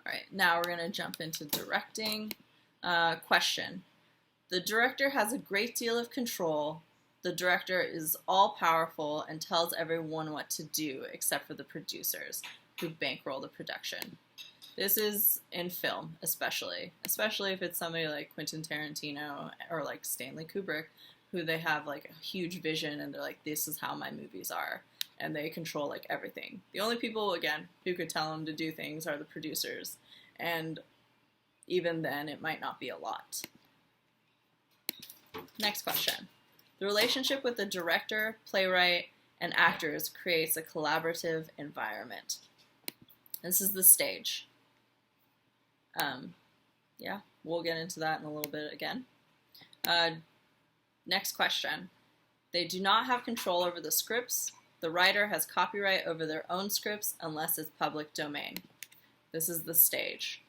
All right, now we're going to jump into directing. Question. The director has a great deal of control. The director is all-powerful and tells everyone what to do except for the producers, who bankroll the production. This is in film, especially if it's somebody like Quentin Tarantino or like Stanley Kubrick, who they have like a huge vision and they're like, this is how my movies are, and they control like everything. The only people, again, who could tell them to do things are the producers, and even then it might not be a lot. Next question. The relationship with the director, playwright, and actors creates a collaborative environment. This is the stage. Yeah, we'll get into that in a little bit again. Next question. They do not have control over the scripts. The writer has copyright over their own scripts unless it's public domain. This is the stage.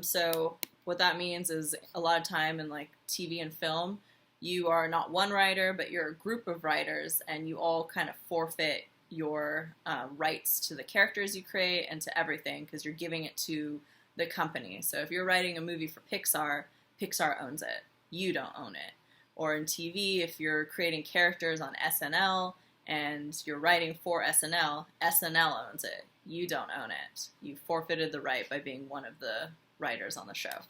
So what that means is a lot of time in like TV and film, you are not one writer, but you're a group of writers, and you all kind of forfeit your rights to the characters you create and to everything because you're giving it to the company. So if you're writing a movie for Pixar, Pixar owns it. You don't own it. Or in TV, if you're creating characters on SNL and you're writing for SNL, SNL owns it. You don't own it. You forfeited the right by being one of the writers on the show.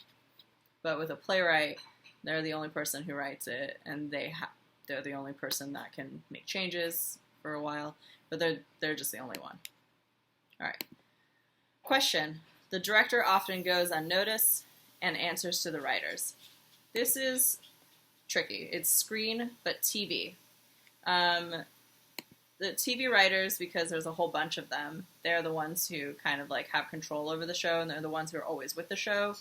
But with a playwright, they're the only person who writes it, and they're the only person that can make changes for a while, but they're just the only one. All right. Question. The director often goes unnoticed and answers to the writers. This is tricky. It's screen, but TV. The TV writers, because there's a whole bunch of them, they're the ones who kind of like have control over the show, and they're the ones who are always with the show.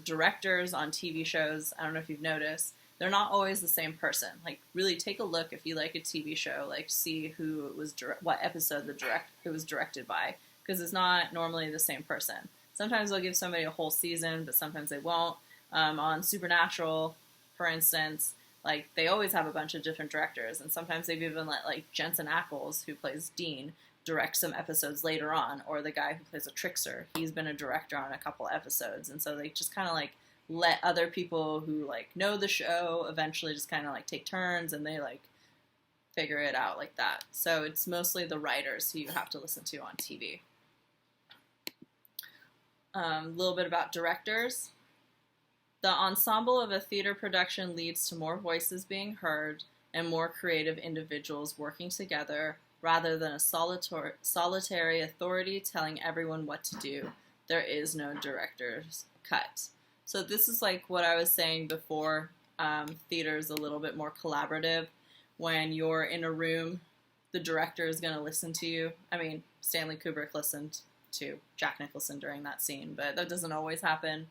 Directors on TV shows, I don't know if you've noticed, they're not always the same person. Like, really take a look if you like a TV show, like see who it was, what episode it was directed by, because it's not normally the same person. Sometimes they'll give somebody a whole season, but sometimes they won't. On Supernatural, for instance, like they always have a bunch of different directors, and sometimes they've even let like Jensen Ackles, who plays Dean, direct some episodes later on, or the guy who plays a trickster, he's been a director on a couple episodes, and so they just kind of like let other people who like know the show eventually just kind of like take turns, and they like figure it out like that. So it's mostly the writers who you have to listen to on TV. A little bit about directors. The ensemble of a theater production leads to more voices being heard and more creative individuals working together rather than a solitary authority telling everyone what to do. There is no director's cut. So this is like what I was saying before. Theater is a little bit more collaborative. When you're in a room, the director is going to listen to you. I mean, Stanley Kubrick listened to Jack Nicholson during that scene, but that doesn't always happen.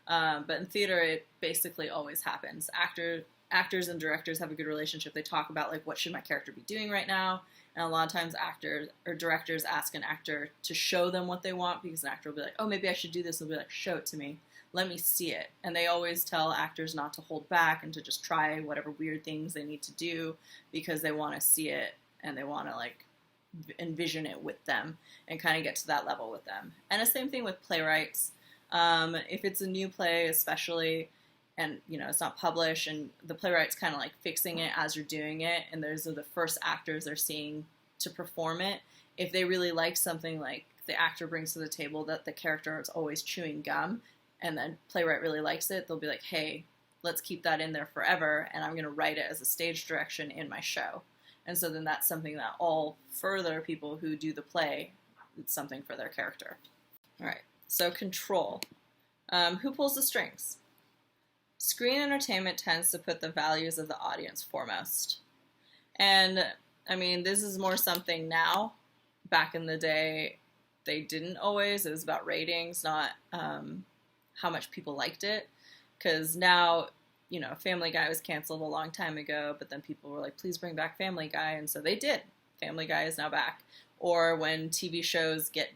But in theater, it basically always happens. Actors and directors have a good relationship. They talk about, like, what should my character be doing right now? And a lot of times actors or directors ask an actor to show them what they want, because an actor will be like, oh, maybe I should do this. They'll be like, show it to me. Let me see it. And they always tell actors not to hold back and to just try whatever weird things they need to do because they want to see it and they want to, like, envision it with them and kind of get to that level with them. And the same thing with playwrights. If it's a new play, especially, and, you know, it's not published, and the playwright's kind of like fixing it as you're doing it, and those are the first actors they're seeing to perform it. If they really like something, like the actor brings to the table that the character is always chewing gum, and then playwright really likes it, they'll be like, hey, let's keep that in there forever, and I'm going to write it as a stage direction in my show. And so then that's something that all further people who do the play, it's something for their character. All right, so control. Who pulls the strings? Screen entertainment tends to put the values of the audience foremost. And, I mean, this is more something now. Back in the day, they didn't always. It was about ratings, not how much people liked it. Because now, you know, Family Guy was canceled a long time ago, but then people were like, please bring back Family Guy, and so they did. Family Guy is now back. Or when TV shows get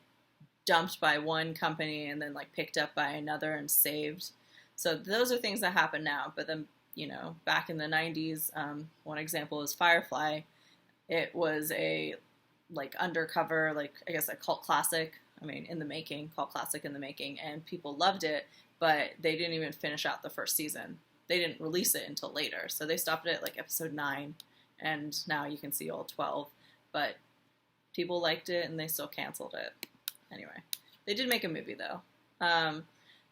dumped by one company and then, like, picked up by another and saved. So those are things that happen now. But then, you know, back in the 90s, one example is Firefly. It was a, like, undercover, like, I guess a cult classic I mean, in the making, called Classic in the Making, and people loved it, but they didn't even finish out the first season. They didn't release it until later, so they stopped it at like episode 9, and now you can see all 12, but people liked it and they still canceled it. Anyway, they did make a movie though.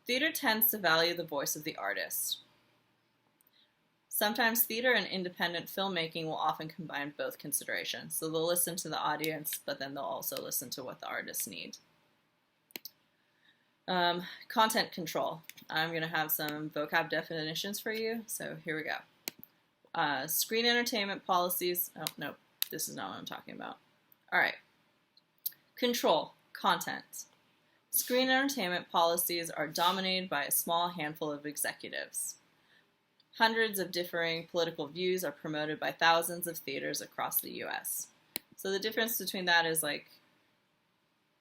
Theater tends to value the voice of the artist. Sometimes theater and independent filmmaking will often combine both considerations. So they'll listen to the audience, but then they'll also listen to what the artists need. Content control. I'm going to have some vocab definitions for you, so here we go. Screen entertainment policies. Oh, no, this is not what I'm talking about. All right. Control. Content. Screen entertainment policies are dominated by a small handful of executives. Hundreds of differing political views are promoted by thousands of theaters across the U.S. So the difference between that is like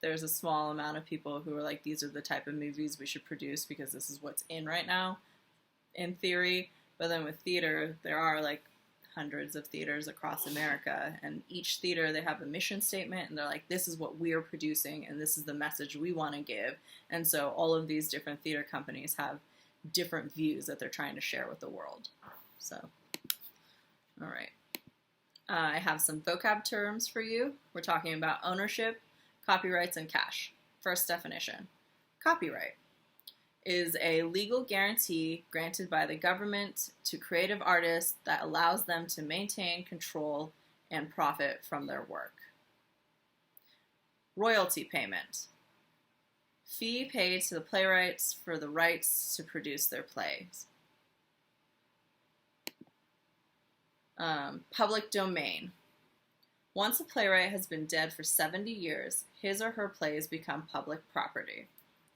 there's a small amount of people who are like, these are the type of movies we should produce because this is what's in right now, in theory. But then with theater, there are like hundreds of theaters across America, and each theater, they have a mission statement, and they're like, this is what we're producing, and this is the message we want to give. And so all of these different theater companies have different views that they're trying to share with the world. So, all right. I have some vocab terms for you. We're talking about ownership, copyrights, and cash. First definition. Copyright is a legal guarantee granted by the government to creative artists that allows them to maintain control and profit from their work. Royalty payment. Fee paid to the playwrights for the rights to produce their plays. Public domain. Once a playwright has been dead for 70 years, his or her plays become public property.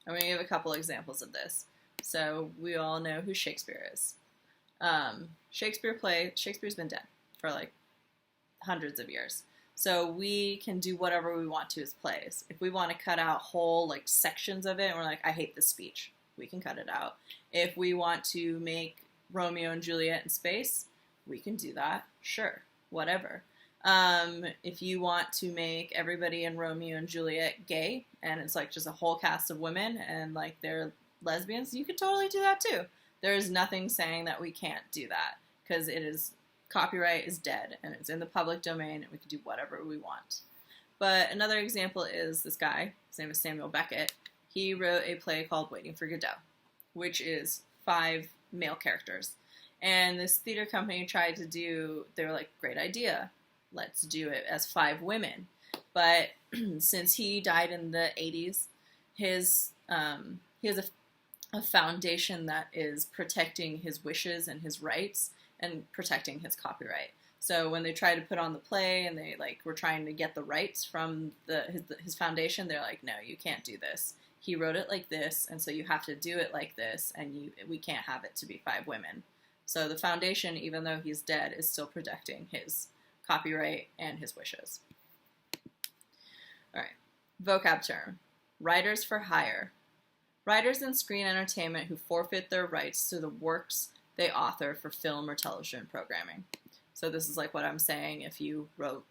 I'm going to give a couple examples of this. So we all know who Shakespeare is. Shakespeare's been dead for like hundreds of years. So we can do whatever we want to his plays. If we want to cut out whole like sections of it, and we're like, I hate this speech, we can cut it out. If we want to make Romeo and Juliet in space, we can do that. Sure, whatever. If you want to make everybody in Romeo and Juliet gay, and it's like just a whole cast of women and like they're lesbians, you could totally do that too. There is nothing saying that we can't do that, because it is, copyright is dead and it's in the public domain and we can do whatever we want. But another example is this guy, his name is Samuel Beckett. He wrote a play called Waiting for Godot, which is 5 male characters. And this theater company tried to do, they were like, great idea, let's do it as 5 women. But since he died in the 80s, he has a foundation that is protecting his wishes and his rights and protecting his copyright. So when they tried to put on the play and they like were trying to get the rights from his foundation, they're like, no, you can't do this. He wrote it like this, and so you have to do it like this, and we can't have it to be 5 women. So the foundation, even though he's dead, is still protecting his copyright and his wishes. All right, vocab term. Writers for hire. Writers in screen entertainment who forfeit their rights to the works they author for film or television programming. So this is like what I'm saying. If you wrote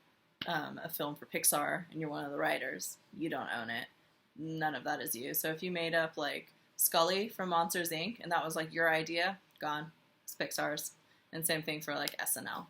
a film for Pixar and you're one of the writers, you don't own it. None of that is you. So if you made up like Scully from Monsters, Inc. and that was like your idea, gone. It's Pixar's. And same thing for like SNL.